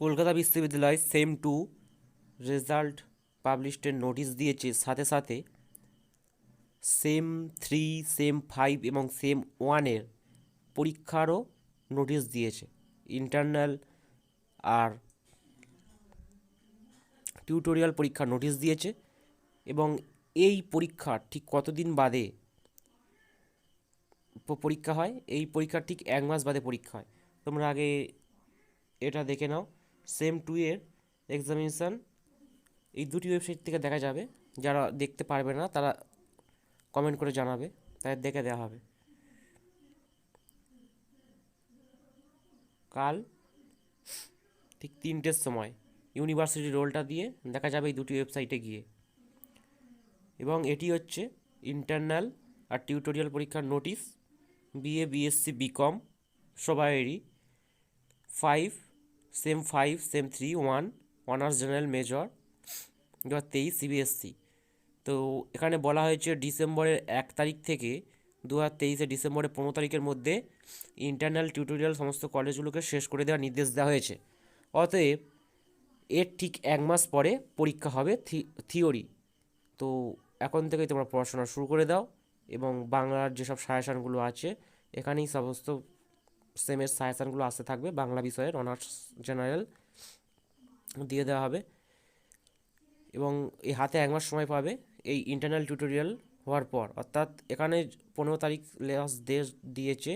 কলকাতা বিশ্ববিদ্যালয় sem2 result পাবলিশডের notice দিয়েছে, সাথে সাথে sem3, sem-v এবং sem-l পরীক্ষারও নোটিশ দিয়েছে। ইন্টারনাল আর টিউটোরিয়াল পরীক্ষার নোটিশ দিয়েছে এবং এই পরীক্ষার ঠিক কতদিন বাদে পরীক্ষা হয়, এই পরীক্ষার ঠিক 1 মাস বাদে পরীক্ষা হয়। তোমরা আগে এটা দেখে নাও। sem2 এর এক্সামিনেশান এই দুটি ওয়েবসাইট থেকে দেখা যাবে। যারা দেখতে পারবে না তারা কমেন্ট করে জানাবে, তাদের দেখে দেওয়া হবে। কাল ঠিক 3টের সময় ইউনিভার্সিটি রোলটা দিয়ে দেখা যাবে এই দুটি ওয়েবসাইটে গিয়ে। এবং এটি হচ্ছে ইন্টারনাল আর টিউটোরিয়াল পরীক্ষার নোটিশ। বিএ, বিএসসি, বিকম সবাইয়েরই 5 sem-v, sem-3 1 honours general major 2023 CBCS. তো এখানে বলা হয়েছে ডিসেম্বরের 1 তারিখ থেকে 2023 ডিসেম্বরের 15 তারিখের মধ্যে ইন্টারনাল টিউটোরিয়াল সমস্ত কলেজগুলোকে শেষ করে দেওয়ার নির্দেশ দেওয়া হয়েছে। অতএব এর ঠিক 1 মাস পরে পরীক্ষা হবে থিওরি। তো এখন থেকেই তোমরা পড়াশোনা শুরু করে দাও এবং বাংলার যেসব সাজেশানগুলো আছে এখানেই সমস্ত সেমের সাজেশানগুলো আসতে থাকবে। বাংলা বিষয়ের অনার্স জেনারেল দিয়ে দেওয়া হবে এবং এই হাতে 1 মাস সময় পাবে এই ইন্টারনাল টিউটোরিয়াল হওয়ার পর। অর্থাৎ এখানে 15 তারিখ লাস্ট ডেট দিয়েছে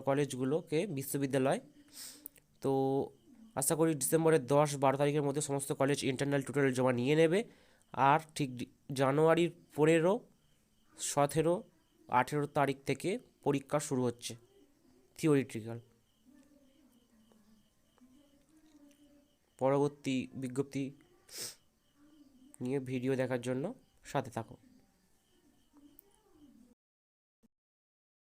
কলেজগুলোকে বিশ্ববিদ্যালয়। তো আশা করি ডিসেম্বরের 10-12 তারিখের মধ্যে সমস্ত কলেজ ইন্টারনাল টিউটোরিয়াল জমা নিয়ে নেবে। আর ঠিক জানুয়ারির 15, 17, 18 তারিখ থেকে পরীক্ষা শুরু হচ্ছে থিওরিটিক্যাল। পরবর্তী বিজ্ঞপ্তি নিয়ে ভিডিও দেখার জন্য সাথে থাকো।